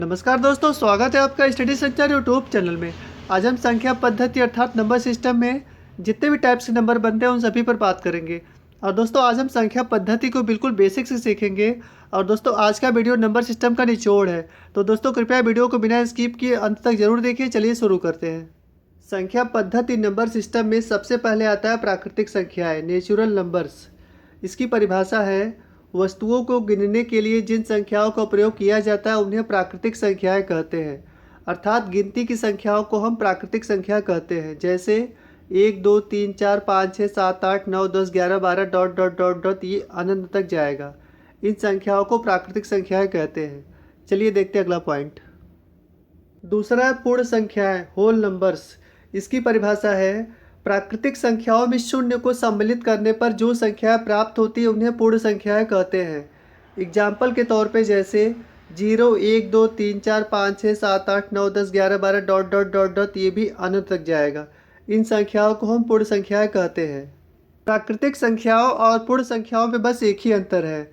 नमस्कार दोस्तों, स्वागत है आपका स्टडी सेंटर यूट्यूब चैनल में। आज हम संख्या पद्धति अर्थात नंबर सिस्टम में जितने भी टाइप्स के नंबर बनते हैं उन सभी पर बात करेंगे। और दोस्तों आज हम संख्या पद्धति को बिल्कुल बेसिक से सीखेंगे। और दोस्तों आज का वीडियो नंबर सिस्टम का निचोड़ है, तो दोस्तों कृपया वीडियो को बिना स्किप किए अंत तक जरूर देखिए। चलिए शुरू करते हैं। संख्या पद्धति नंबर सिस्टम में सबसे पहले आता है प्राकृतिक संख्याएँ, नेचुरल नंबर्स। इसकी परिभाषा है वस्तुओं को गिनने के लिए जिन संख्याओं का प्रयोग किया जाता है उन्हें प्राकृतिक संख्याएं कहते हैं। अर्थात गिनती की संख्याओं को हम प्राकृतिक संख्या कहते हैं। जैसे 1 2 3 4 5 6 7 8 9 10 11 12 डॉट डॉट डॉट डॉट ये अनंत तक जाएगा। इन संख्याओं को प्राकृतिक संख्याएं कहते हैं। चलिए देखते हैं अगला पॉइंट। दूसरा है पूर्ण संख्याएं, होल नंबर्स। इसकी परिभाषा है प्राकृतिक संख्याओं में शून्य को सम्मिलित करने पर जो संख्याएं प्राप्त होती है उन्हें पूर्ण संख्याएं कहते हैं। एग्जाम्पल के तौर पे जैसे 0 1 2 3 4 5 6 7 8 9 10 11 12 डॉट डॉट डॉट डॉट ये भी अनंत तक जाएगा। इन संख्याओं को हम पूर्ण संख्याएं कहते हैं। प्राकृतिक संख्याओं और पूर्ण संख्याओं में बस एक ही अंतर है।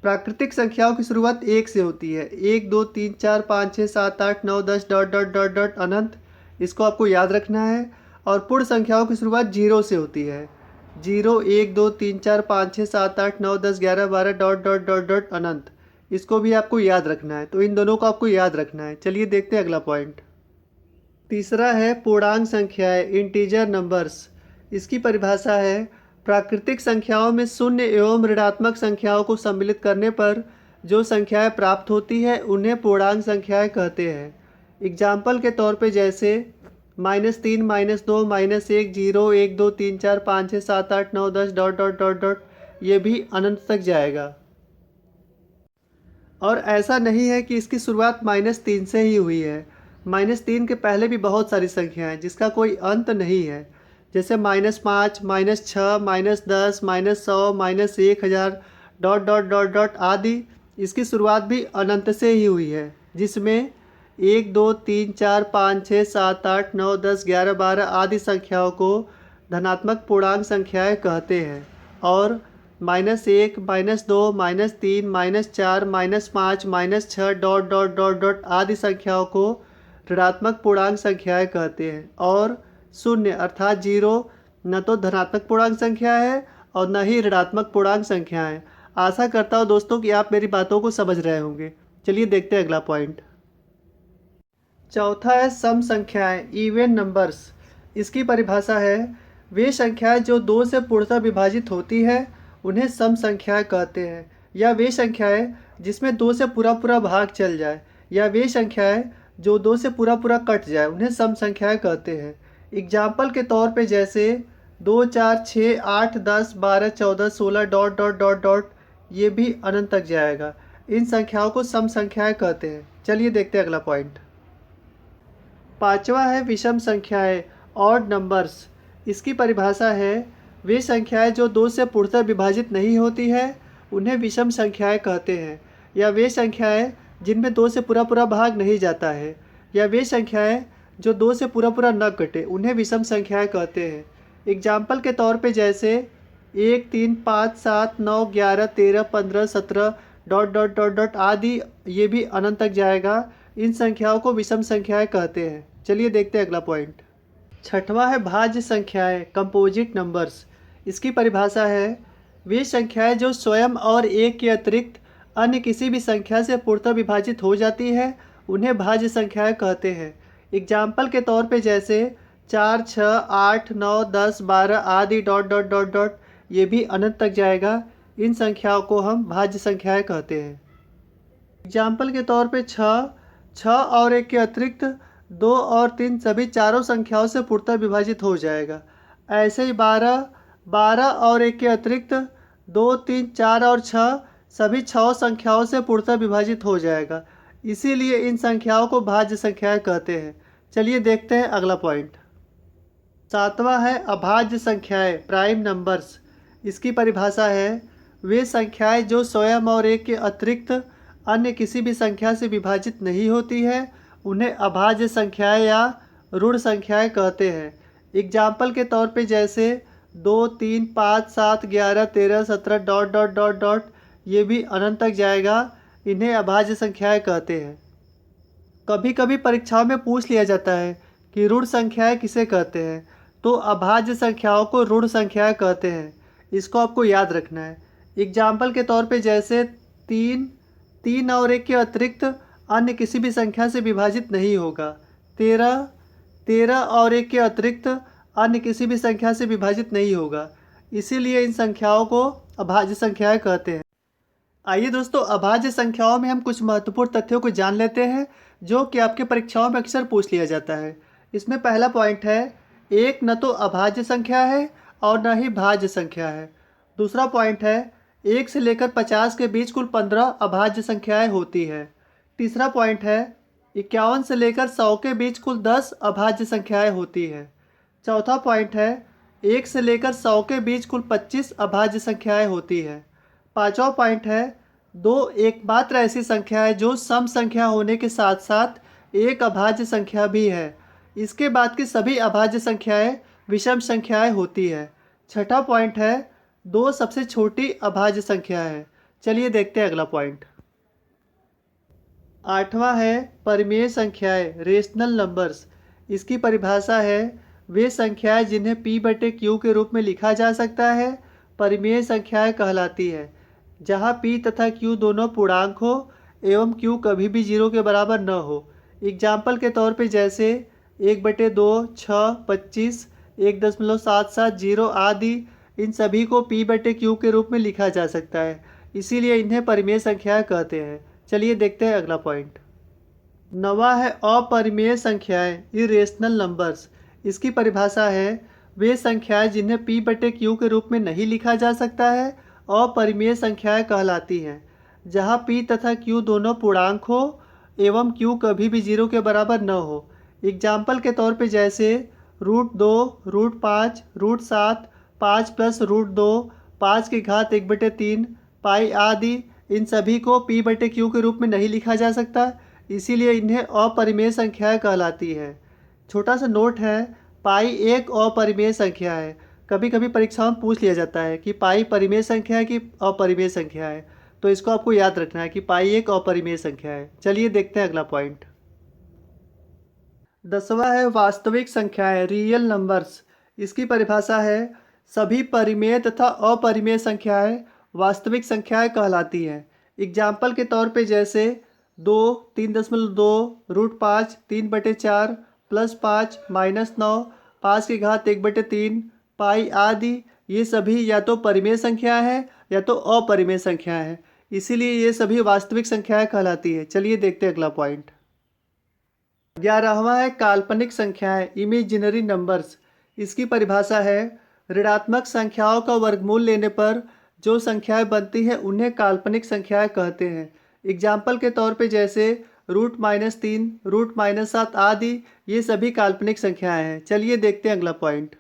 प्राकृतिक संख्याओं की शुरुआत 1 से होती है। 1 2 3 4 5 6 7 8 9 10 डॉट डॉट डॉट डॉट अनंत, इसको आपको याद रखना है। और पूर्ण संख्याओं की शुरुआत 0 से होती है। 0 1 2 3 4 5 6 7 8 9 10 11 12 डॉट डॉट डॉट डॉट अनंत, इसको भी आपको याद रखना है। तो इन दोनों को आपको याद रखना है। चलिए देखते हैं अगला पॉइंट। तीसरा है पूर्णांक संख्याएं, इंटीजर नंबर्स। इसकी परिभाषा है प्राकृतिक संख्याओं में शून्य एवं ऋणात्मक संख्याओं को सम्मिलित करने पर जो संख्याएं प्राप्त होती है उन्हें पूर्णांक संख्याएं कहते हैं। एग्जाम्पल के तौर पे जैसे -3 -2 -1 0 1 2 3 4 5 6 7 8 9 10 डॉट डॉट डॉट डॉट ये भी अनंत तक जाएगा। और ऐसा नहीं है कि इसकी शुरुआत -3 से ही हुई है। -3 के पहले भी बहुत सारी संख्याएं हैं जिसका कोई अंत नहीं है। जैसे -5 -6 -10 -100 -1000 डॉट डॉट डॉट डॉट आदि, इसकी शुरुआत भी अनंत से ही हुई है। जिसमें 1 2 3 4 5 6 7 8 9 10 11 12 आदि संख्याओं को धनात्मक पूर्णांक संख्याएं कहते हैं। और -1 -2 -3 -4 -5 -6 डॉट डॉट डॉट डॉट आदि संख्याओं को ऋणात्मक पूर्णांक संख्याएं कहते हैं। और शून्य अर्थात 0 न तो धनात्मक पूर्णांक संख्या है और न ही ऋणात्मक पूर्णांक संख्या है। आशा करता हूँ दोस्तों कि आप मेरी बातों को समझ रहे होंगे। चलिए देखते हैं अगला पॉइंट। चौथा है सम संख्याएं, इवन नंबर्स। इसकी परिभाषा है वे संख्याएं जो 2 से पूर्णतः विभाजित होती है उन्हें सम संख्याएं कहते हैं। या वे संख्याएं जिसमें 2 से पूरा पूरा भाग चल जाए, या वे संख्याएं जो 2 से पूरा पूरा कट जाए उन्हें सम संख्याएं कहते हैं। एग्जाम्पल के तौर पे जैसे 2 4 6 8 10 12 14 16 डॉट डॉट डॉट डॉट ये भी अनंत तक जाएगा। इन संख्याओं को सम संख्याएं कहते हैं। चलिए देखते हैं अगला पॉइंट। पांचवा है विषम संख्याएं, ऑड नंबर्स। इसकी परिभाषा है वे संख्याएं जो 2 से पूर्णतः विभाजित नहीं होती है उन्हें विषम संख्याएं कहते हैं। या वे संख्याएं जिनमें 2 से पूरा पूरा भाग नहीं जाता है, या वे संख्याएं जो 2 से पूरा पूरा न कटे उन्हें विषम संख्याएं कहते हैं। एग्जाम्पल के तौर पे जैसे 1 3 5 7 9 11 13 15 17 डॉट डॉट डॉट डॉट आदि ये भी अनंत तक जाएगा। इन संख्याओं को विषम संख्याएं कहते हैं। चलिए देखते हैं अगला पॉइंट। छठवां है भाज्य संख्याएं, कंपोजिट नंबर्स। इसकी परिभाषा है वे संख्याएं जो स्वयं और एक के अतिरिक्त अन्य किसी भी संख्या से पूर्णतः विभाजित हो जाती है उन्हें भाज्य संख्याएं कहते हैं। एग्जाम्पल के तौर पे जैसे 4 6 8 9 10 12 आदि डॉट डॉट डॉट डॉट ये भी अनंत तक जाएगा। इन संख्याओं को हम भाज्य संख्याएं कहते हैं। एग्जाम्पल के तौर पे 6 और 1 के अतिरिक्त 2 और 3 सभी चारों संख्याओं से पूर्णतः विभाजित हो जाएगा। ऐसे ही 12 और 1 के अतिरिक्त 2 3 4 और 6 सभी 6 संख्याओं से पूर्णतः विभाजित हो जाएगा। इसीलिए इन संख्याओं को भाज्य संख्याएं कहते हैं। चलिए देखते हैं अगला पॉइंट। सातवां है अभाज्य संख्याएं, प्राइम नंबर्स। इसकी परिभाषा है वे संख्याएं जो स्वयं और एक के अतिरिक्त अन्य किसी भी संख्या से विभाजित नहीं होती है उन्हें अभाज्य संख्याएं या ऋण संख्याएं कहते हैं। एग्जाम्पल के तौर पे जैसे 2 3 5 7 11 13 17 डॉट डॉट डॉट डॉट ये भी अनंत तक जाएगा। इन्हें अभाज्य संख्याएं कहते हैं। कभी कभी परीक्षाओं में पूछ लिया जाता है कि ऋण संख्याएं किसे कहते हैं, तो अभाज्य संख्याओं को ऋण संख्याएं कहते हैं। इसको आपको याद रखना है। एग्जाम्पल के तौर पे जैसे 3, 3 और 1 के अतिरिक्त अन्य किसी भी संख्या से विभाजित नहीं होगा। 13, 13 और 1 के अतिरिक्त अन्य किसी भी संख्या से विभाजित नहीं होगा। इसीलिए इन संख्याओं को अभाज्य संख्याएं कहते हैं। आइए दोस्तों, अभाज्य संख्याओं में हम कुछ महत्वपूर्ण तथ्यों को जान लेते हैं जो कि आपके परीक्षाओं में अक्सर पूछ लिया जाता है। इसमें पहला पॉइंट है, एक न तो अभाज्य संख्या है और न ही भाज्य संख्या है। दूसरा पॉइंट है, 1 से लेकर 50 के बीच कुल 15 अभाज्य संख्याएं होती है। तीसरा पॉइंट है, 51 से लेकर 100 के बीच कुल 10 अभाज्य संख्याएं होती है। चौथा पॉइंट है, 1 से लेकर 100 के बीच कुल 25 अभाज्य संख्याएं होती है। पांचवा पॉइंट है, 2 एकमात्र ऐसी संख्या है जो सम संख्या होने के साथ साथ एक अभाज्य संख्या भी है। इसके बाद की सभी अभाज्य संख्याएं विषम संख्याएं होती है। छठा पॉइंट है, 2 सबसे छोटी अभाज्य संख्या है। चलिए देखते हैं अगला पॉइंट। आठवां है परिमेय संख्याएं, रेशनल नंबर्स। इसकी परिभाषा है, वे संख्याएं जिन्हें p/q के रूप में लिखा जा सकता है परिमेय संख्याएं कहलाती है, जहां p तथा q दोनों पूर्णांक हो एवं q कभी भी 0 के बराबर न हो। एग्जाम्पल के तौर पे जैसे 1/2, 6, 25, 1.77, 0 आदि, इन सभी को p/q के रूप में लिखा जा सकता है। इसीलिए इन्हें परिमेय संख्याएं कहते हैं। चलिए देखते हैं अगला पॉइंट। नवा है अपरिमेय संख्याएं, इरेशनल नंबर्स। इसकी परिभाषा है, वे संख्याएं जिन्हें p/q के रूप में नहीं लिखा जा सकता है अपरिमेय संख्याएं कहलाती हैं, जहां p तथा q दोनों पूर्णांक हो एवं q कभी भी 0 के बराबर न हो। एग्जाम्पल के तौर पे जैसे √2, √5, √7, 5 + √2, 5 की घात 1/3, पाई आदि, इन सभी को p/q के रूप में नहीं लिखा जा सकता, इसीलिए इन्हें अपरिमेय संख्याएं कहलाती है। छोटा सा नोट है, पाई एक अपरिमेय संख्या है। कभी कभी परीक्षाओं में पूछ लिया जाता है कि पाई परिमेय संख्या है कि अपरिमेय संख्या है, तो इसको आपको याद रखना है कि पाई एक अपरिमेय संख्या है। चलिए देखते हैं अगला पॉइंट। 10वां है वास्तविक संख्याएं, रियल नंबर्स। इसकी परिभाषा है, सभी परिमेय तथा अपरिमेय संख्याएं वास्तविक संख्याएं कहलाती हैं। एग्जाम्पल के तौर पे जैसे 2, 3.2, √5, 3/4, +5, -9, 5 की घात 1/3, पाई आदि, ये सभी या तो परिमेय संख्या है या तो अपरिमेय संख्या है। इसीलिए ये सभी वास्तविक संख्याएं कहलाती है। चलिए देखते हैं अगला पॉइंट। 11वां है काल्पनिक संख्याएं, इमेजिनरी नंबर्स। इसकी परिभाषा है, ऋणात्मक संख्याओं का वर्गमूल लेने पर जो संख्याएं बनती हैं उन्हें काल्पनिक संख्याएं कहते हैं। एग्जाम्पल के तौर पे जैसे √-3, √-7 आदि, ये सभी काल्पनिक संख्याएं हैं। चलिए देखते हैं अगला पॉइंट।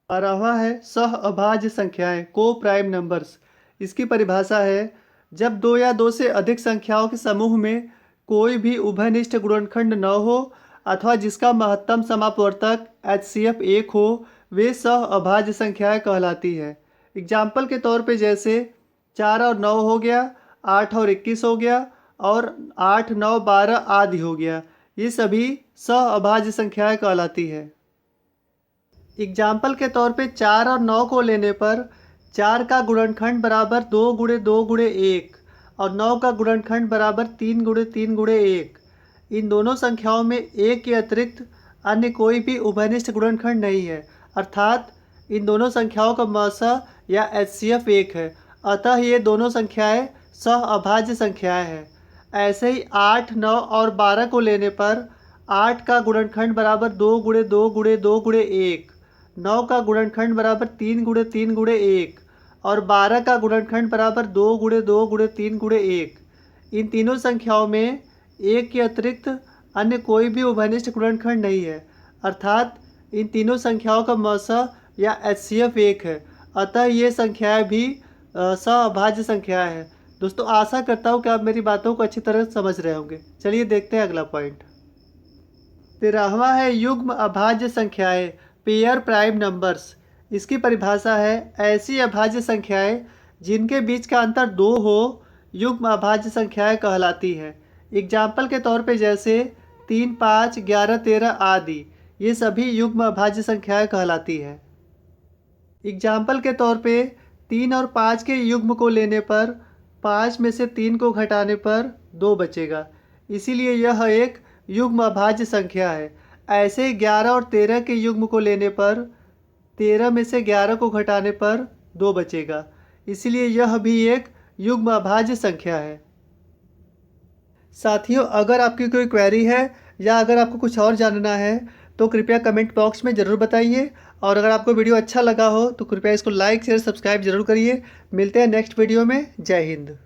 12वां है सह अभाज्य संख्याएं, को प्राइम नंबर्स। इसकी परिभाषा है, जब 2 या 2 से अधिक संख्याओं के समूह में कोई भी उभयनिष्ठ गुणनखंड न हो अथवा जिसका महत्तम समापवर्तक HCF 1 हो, वे सह अभाज्य संख्याएं कहलाती है। एग्जाम्पल के तौर पे जैसे 4 और 9 हो गया, 8 और 21 हो गया, और 8, 9, 12 आदि हो गया। ये सभी सह अभाज्य संख्याएं कहलाती है। एग्जाम्पल के तौर पे 4 और 9 को लेने पर 4 का गुणनखंड बराबर 2 × 2 × 1 और 9 का गुणनखंड बराबर 3 × 3 × 1। इन दोनों संख्याओं में 1 के अतिरिक्त अन्य कोई भी उभयनिष्ठ गुणनखंड नहीं है, अर्थात इन दोनों संख्याओं का मौसा या HCF 1 है। अतः ये दोनों संख्याएं सह अभाज्य संख्याएं हैं। ऐसे ही 8, 9 और 12 को लेने पर 8 का गुणनखंड बराबर 2 × 2 × 2 × 1, 9 का गुणनखंड बराबर 3 × 3 × 1 और 12 का गुणनखंड बराबर 2 × 2 × 3 × 1। इन तीनों संख्याओं में 1 के अतिरिक्त अन्य कोई भी उभयनिष्ठ गुणनखंड नहीं है, अर्थात इन तीनों संख्याओं का मौसा या HCF 1 है। अतः ये संख्याएं भी सहअभाज्य संख्याएं हैं। दोस्तों, आशा करता हूँ कि आप मेरी बातों को अच्छी तरह समझ रहे होंगे। चलिए देखते हैं अगला पॉइंट। 13वां है युग्म अभाज्य संख्याएं, पेयर प्राइम नंबर्स। इसकी परिभाषा है, ऐसी अभाज्य संख्याएं जिनके बीच का अंतर 2 हो, युग्म अभाज्य संख्याएं कहलाती हैं। एग्जाम्पल के तौर पे जैसे 3, 5, 11, 13 आदि, ये सभी युग्म अभाज्य संख्याएं कहलाती है। एग्जाम्पल के तौर पे 3 और 5 के युग्म को लेने पर 5 में से 3 को घटाने पर 2 बचेगा, इसीलिए यह एक युग्म अभाज्य संख्या है। ऐसे ही 11 और 13 के युग्म को लेने पर 13 में से 11 को घटाने पर 2 बचेगा, इसीलिए यह भी एक युग्म अभाज्य संख्या है। साथियों, अगर आपकी कोई क्वेरी है या अगर आपको कुछ और जानना है तो कृपया कमेंट बॉक्स में ज़रूर बताइए, और अगर आपको वीडियो अच्छा लगा हो तो कृपया इसको लाइक शेयर सब्सक्राइब जरूर करिए। मिलते हैं नेक्स्ट वीडियो में। जय हिंद।